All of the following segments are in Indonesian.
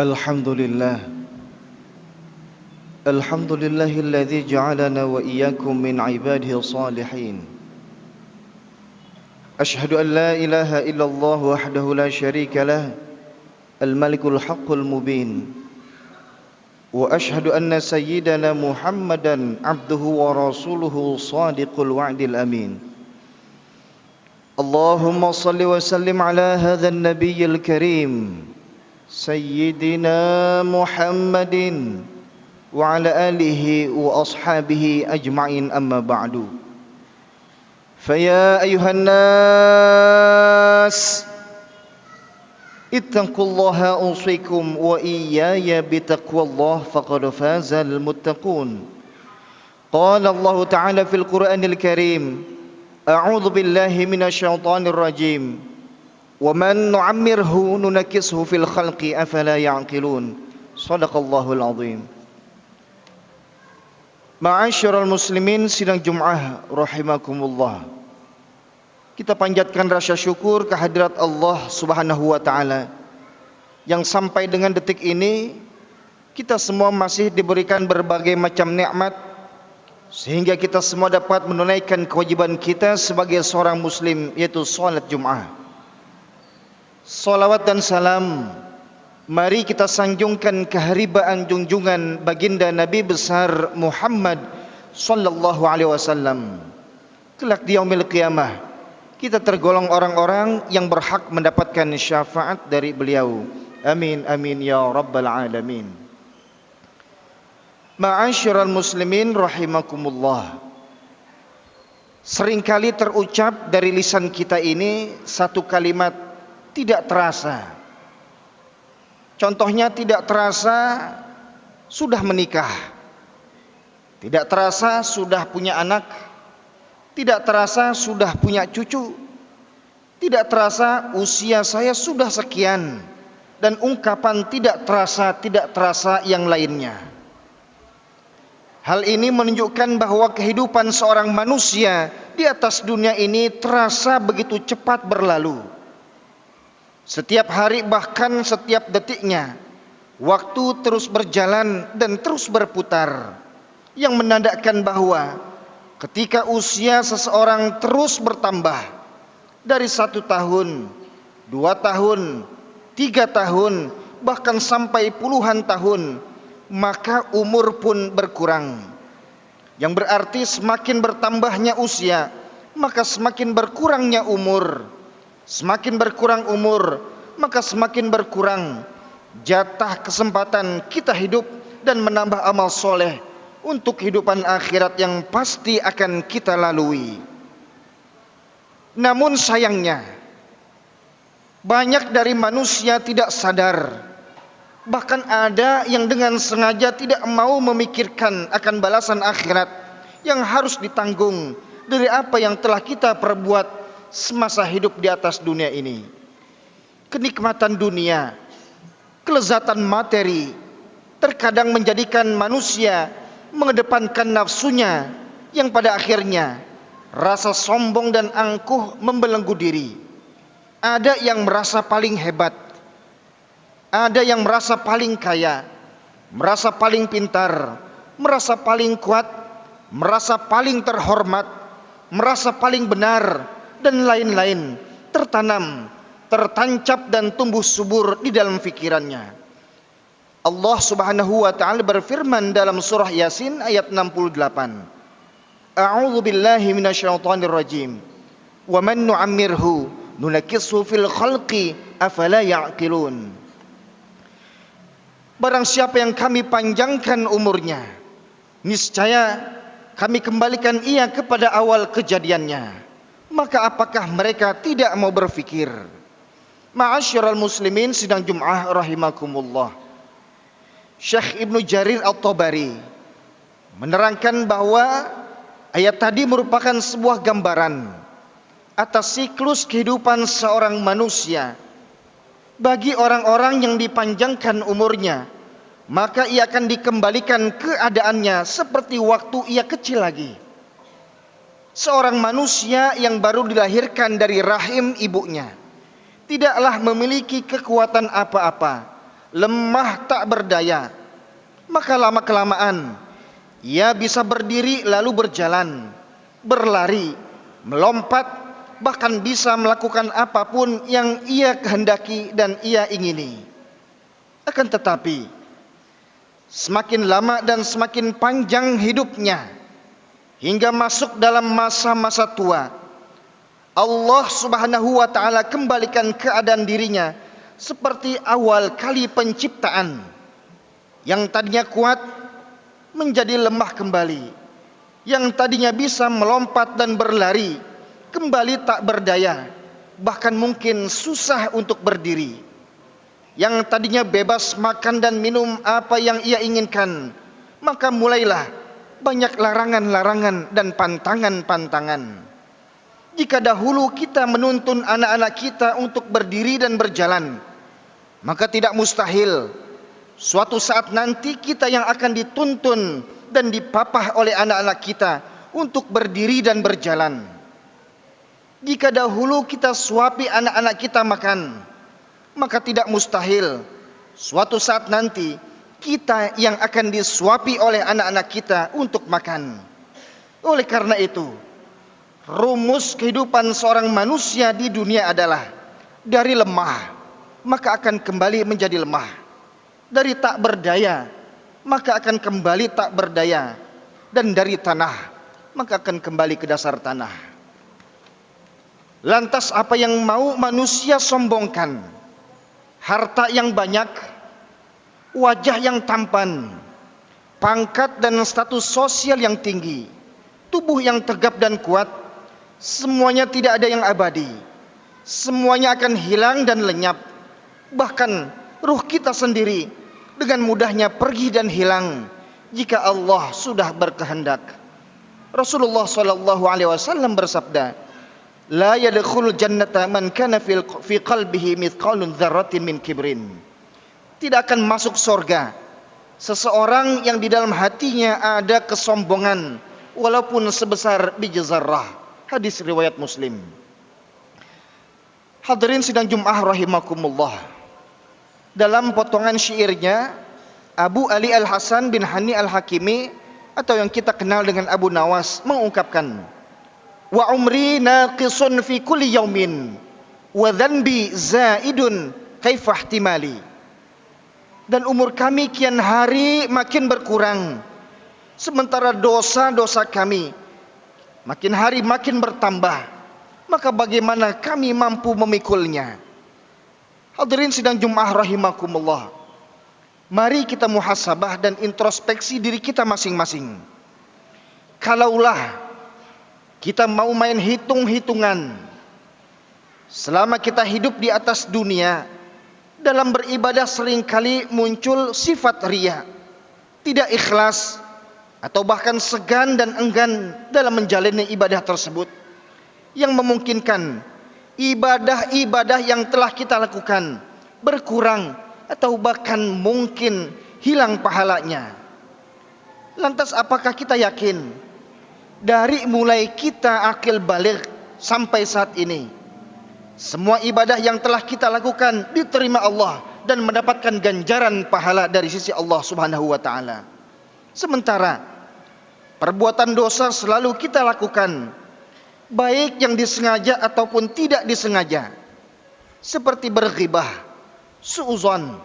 الحمد لله الحمد لله الذي جعلنا وإياكم من عباده الصالحين. أشهد أن لا إله إلا الله وحده لا شريك له الملك الحق المبين، وأشهد أن سيدنا محمدا عبده ورسوله صادق الوعد الأمين. اللهم صل وسلم على هذا النبي الكريم سيدنا محمد وعلى آله وأصحابه أجمعين، أما بعد. فيا أيها الناس اتقوا الله أوصيكم وإياي بتقوى الله فقد فاز المتقون. قال الله تعالى في القرآن الكريم: أعوذ بالله من الشيطان الرجيم ومن نعمره ننكسه في الخلق أفلا يعقلون. صدق الله العظيم. Ma'asyiral muslimin sidang Jum'ah rahimakumullah. Kita panjatkan rasa syukur kehadirat Allah Subhanahu wa taala yang sampai dengan detik ini kita semua masih diberikan berbagai macam nikmat sehingga kita semua dapat menunaikan kewajiban kita sebagai seorang muslim, yaitu salat Jum'ah. Salawat dan salam mari kita sanjungkan keharibaan junjungan baginda Nabi besar Muhammad sallallahu alaihi wasallam. Kelak di yaumil qiyamah kita tergolong orang-orang yang berhak mendapatkan syafaat dari beliau. Amin amin ya rabbal alamin. Ma'asyiral muslimin rahimakumullah. Seringkali terucap dari lisan kita ini satu kalimat tidak terasa. Contohnya, tidak terasa sudah menikah, tidak terasa sudah punya anak, tidak terasa sudah punya cucu, tidak terasa usia saya sudah sekian, dan ungkapan tidak terasa yang lainnya. Hal ini menunjukkan bahwa kehidupan seorang manusia di atas dunia ini terasa begitu cepat berlalu. Setiap hari, bahkan setiap detiknya, waktu terus berjalan dan terus berputar, yang menandakan bahwa ketika usia seseorang terus bertambah dari 1 tahun, 2 tahun, 3 tahun, bahkan sampai puluhan tahun, maka umur pun berkurang. Yang berarti semakin bertambahnya usia, maka semakin berkurangnya umur. Semakin berkurang umur, maka semakin berkurang jatah kesempatan kita hidup dan menambah amal soleh untuk kehidupan akhirat yang pasti akan kita lalui. Namun sayangnya, banyak dari manusia tidak sadar, bahkan ada yang dengan sengaja tidak mau memikirkan akan balasan akhirat yang harus ditanggung dari apa yang telah kita perbuat semasa hidup di atas dunia ini. Kenikmatan dunia, kelezatan materi terkadang menjadikan manusia mengedepankan nafsunya, yang pada akhirnya rasa sombong dan angkuh membelenggu diri. Ada yang merasa paling hebat, ada yang merasa paling kaya, merasa paling pintar, merasa paling kuat, merasa paling terhormat, merasa paling benar, dan lain-lain tertanam, tertancap dan tumbuh subur di dalam fikirannya. Allah Subhanahu wa taala berfirman dalam surah Yasin ayat 68. A'udzu billahi minasyaitonir rajim. Wa man nu'ammirhu nunakkishu fil khalqi afala ya'qilun. Barang siapa yang kami panjangkan umurnya, niscaya kami kembalikan ia kepada awal kejadiannya. Maka apakah mereka tidak mau berfikir? Ma'asyiral muslimin sidang Jum'ah rahimakumullah. Syekh Ibnu Jarir At-Tabari menerangkan bahwa ayat tadi merupakan sebuah gambaran atas siklus kehidupan seorang manusia. Bagi orang-orang yang dipanjangkan umurnya, maka ia akan dikembalikan keadaannya seperti waktu ia kecil lagi. Seorang manusia yang baru dilahirkan dari rahim ibunya tidaklah memiliki kekuatan apa-apa, lemah tak berdaya, maka lama-kelamaan ia bisa berdiri lalu berjalan, berlari, melompat, bahkan bisa melakukan apapun yang ia kehendaki dan ia ingini. Akan tetapi semakin lama dan semakin panjang hidupnya hingga masuk dalam masa-masa tua, Allah Subhanahu wa ta'ala kembalikan keadaan dirinya seperti awal kali penciptaan. Yang tadinya kuat menjadi lemah kembali, yang tadinya bisa melompat dan berlari kembali tak berdaya, bahkan mungkin susah untuk berdiri. Yang tadinya bebas makan dan minum apa yang ia inginkan, maka mulailah banyak larangan-larangan dan pantangan-pantangan. Jika dahulu kita menuntun anak-anak kita untuk berdiri dan berjalan, maka tidak mustahil suatu saat nanti kita yang akan dituntun dan dipapah oleh anak-anak kita untuk berdiri dan berjalan. Jika dahulu kita suapi anak-anak kita makan, maka tidak mustahil suatu saat nanti kita yang akan disuapi oleh anak-anak kita untuk makan. Oleh karena itu, rumus kehidupan seorang manusia di dunia adalah dari lemah maka akan kembali menjadi lemah, dari tak berdaya maka akan kembali tak berdaya, dan dari tanah maka akan kembali ke dasar tanah. Lantas apa yang mau manusia sombongkan? Harta yang banyak, wajah yang tampan, pangkat dan status sosial yang tinggi, tubuh yang tegap dan kuat, semuanya tidak ada yang abadi. Semuanya akan hilang dan lenyap. Bahkan ruh kita sendiri dengan mudahnya pergi dan hilang jika Allah sudah berkehendak. Rasulullah SAW bersabda, "La yadkhulul jannata man kana fi qalbihi mithqalun dzarratin min kibrin." Tidak akan masuk surga seseorang yang di dalam hatinya ada kesombongan walaupun sebesar biji zarrah. Hadis riwayat Muslim. Hadirin sidang Jumat rahimakumullah. Dalam potongan syairnya, Abu Ali Al-Hasan bin Hani Al-Hakimi atau yang kita kenal dengan Abu Nawas mengungkapkan, "Wa umri naqisun fi kulli yaumin wa dhanbi zaidun kaifa ihtimali." Dan umur kami kian hari makin berkurang, sementara dosa-dosa kami makin hari makin bertambah, maka bagaimana kami mampu memikulnya? Hadirin sidang Jumat rahimakumullah. Mari kita muhasabah dan introspeksi diri kita masing-masing. Kalaulah kita mau main hitung-hitungan, selama kita hidup di atas dunia, dalam beribadah seringkali muncul sifat riya, tidak ikhlas, atau bahkan segan dan enggan dalam menjalani ibadah tersebut, yang memungkinkan ibadah-ibadah yang telah kita lakukan berkurang atau bahkan mungkin hilang pahalanya. Lantas apakah kita yakin dari mulai kita akil baligh sampai saat ini semua ibadah yang telah kita lakukan diterima Allah dan mendapatkan ganjaran pahala dari sisi Allah Subhanahu wa ta'ala? Sementara perbuatan dosa selalu kita lakukan, baik yang disengaja ataupun tidak disengaja, seperti berghibah, suuzon,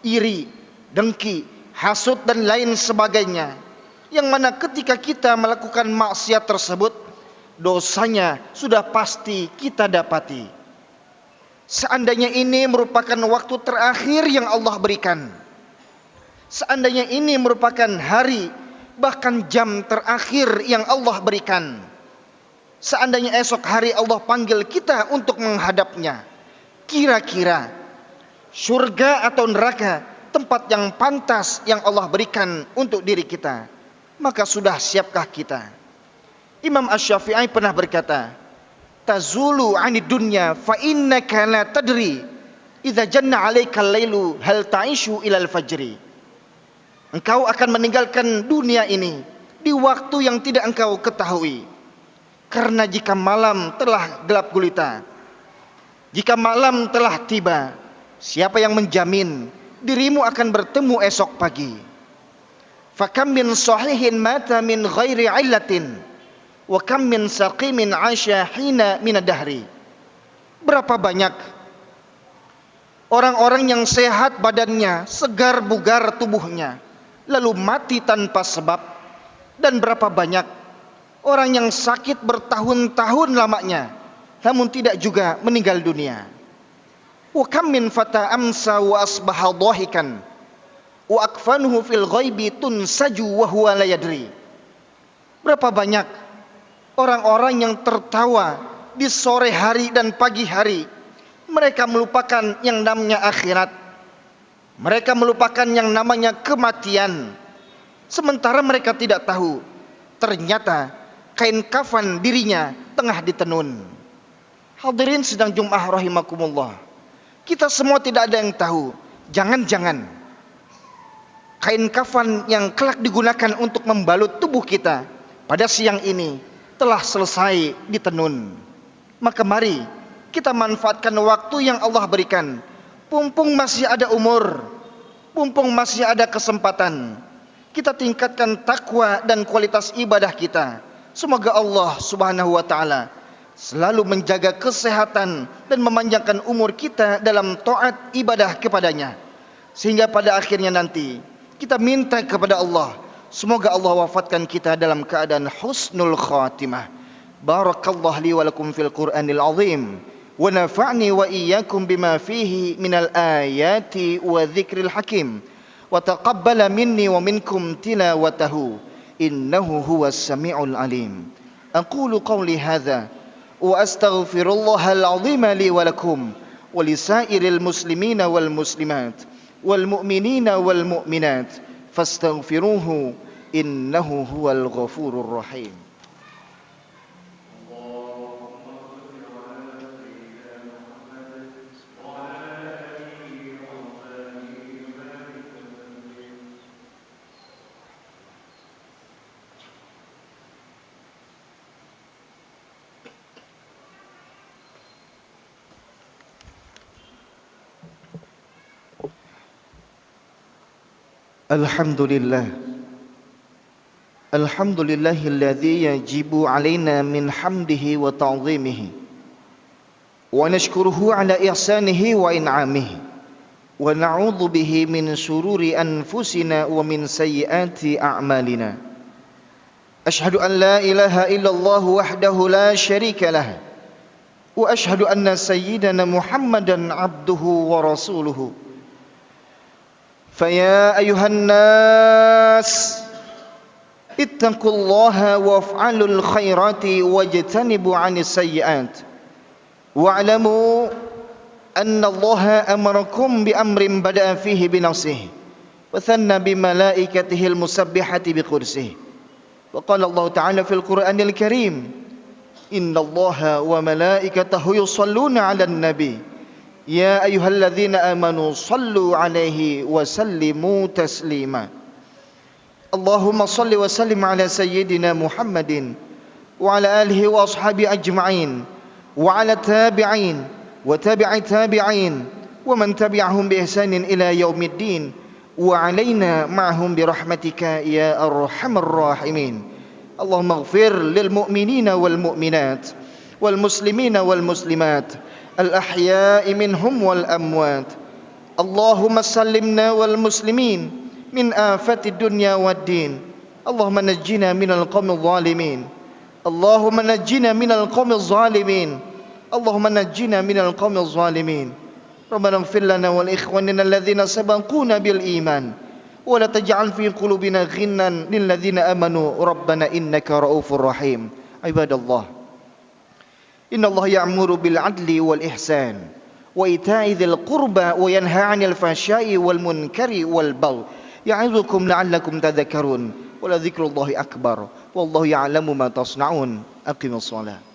iri, dengki, hasud dan lain sebagainya, yang mana ketika kita melakukan maksiat tersebut, dosanya sudah pasti kita dapati. Seandainya ini merupakan waktu terakhir yang Allah berikan, seandainya ini merupakan hari bahkan jam terakhir yang Allah berikan, seandainya esok hari Allah panggil kita untuk menghadapnya, kira-kira surga atau neraka tempat yang pantas yang Allah berikan untuk diri kita, maka sudah siapkah kita? Imam Asy-Syafi'i pernah berkata, "Tazulu 'anid dunya fa innaka la tadri idza janna 'alaika al-lailu hal ta'ishu ilal fajri." Engkau akan meninggalkan dunia ini di waktu yang tidak engkau ketahui. Karena jika malam telah gelap gulita, jika malam telah tiba, siapa yang menjamin dirimu akan bertemu esok pagi. Fakam min sahihin mata min ghairi illatin wa kam min saqimin 'asha hina min ad-dahri. Berapa banyak orang-orang yang sehat badannya, segar bugar tubuhnya, lalu mati tanpa sebab, dan berapa banyak orang yang sakit bertahun-tahun lamanya namun tidak juga meninggal dunia. Wa kam min fata amsa wa asbaha dhahikan wa akfanuhu fil ghaibi tunsaju wa huwa la yadri. Berapa banyak orang-orang yang tertawa di sore hari dan pagi hari, mereka melupakan yang namanya akhirat, mereka melupakan yang namanya kematian, sementara mereka tidak tahu ternyata kain kafan dirinya tengah ditenun. Hadirin sidang Jumat rahimakumullah, kita semua tidak ada yang tahu, jangan-jangan kain kafan yang kelak digunakan untuk membalut tubuh kita pada siang ini telah selesai ditenun. Maka mari kita manfaatkan waktu yang Allah berikan, mumpung masih ada umur, mumpung masih ada kesempatan, kita tingkatkan takwa dan kualitas ibadah kita. Semoga Allah Subhanahu wa taala selalu menjaga kesehatan dan memanjangkan umur kita dalam taat ibadah kepadanya, sehingga pada akhirnya nanti kita minta kepada Allah, semoga Allah wafatkan kita dalam keadaan husnul khatimah. Barakallahu li wa lakum fil Qur'anil azim wa nafa'ni wa iyyakum bima fihi minal ayati wa dzikril hakim wa taqabbala minni wa minkum tilawatahu innahu huwas samiul alim. Aqulu qawli hadza wa astaghfirullahal azim li wa lakum wa lisairil muslimina wal muslimat wal mu'minina wal mu'minat fastaghfiruhu innahu huwal ghafurur rahim. Alhamdulillah, alhamdulillahilladzi yajibu alaina min hamdihi wa ta'zimihi wa nashkuruhu ala ihsanihi wa in'amihi wa na'udzu bihi min shururi anfusina wa min sayyiati a'malina. Ashhadu an la ilaha illallah wahdahu la syarika lah wa ashhadu anna sayyidana Muhammadan abduhu wa rasuluhu. فيا أيها الناس اتقوا الله وافعلوا الخيرات واجتنبوا عن السيئات واعلموا أن الله أمركم بأمر بدأ فيه بنفسه وثنى بملائكته المسبحة بقدسه وقال الله تعالى في القرآن الكريم إن الله وملائكته يصلون على النبي يا أيها الذين آمنوا صلوا عليه وسلموا تسليما. اللهم صل وسلم على سيدنا محمد وعلى آله وأصحابه أجمعين وعلى التابعين وتابع التابعين ومن تبعهم بإحسان إلى يوم الدين وعلينا معهم برحمتك يا أرحم الراحمين. اللهم اغفر للمؤمنين والمؤمنات والمسلمين والمسلمات الأحياء منهم والأموات. اللهم سلمنا والمسلمين من آفات الدنيا والدين. اللهم نجنا من القوم الظالمين. اللهم نجنا من القوم الظالمين. اللهم نجنا من القوم الظالمين. ربنا اغفر لنا ولإخواننا الذين سبقونا بالإيمان ولا تجعل في قلوبنا غلا للذين آمنوا ربنا إنك رؤوف رحيم. عباد الله، إن الله يأمر بالعدل والإحسان وإيتاء ذي القربى وينهى عن الفحشاء والمنكر والبغي يعظكم لعلكم تذكرون ولذكر الله أكبر والله يعلم ما تصنعون. أقم الصلاة.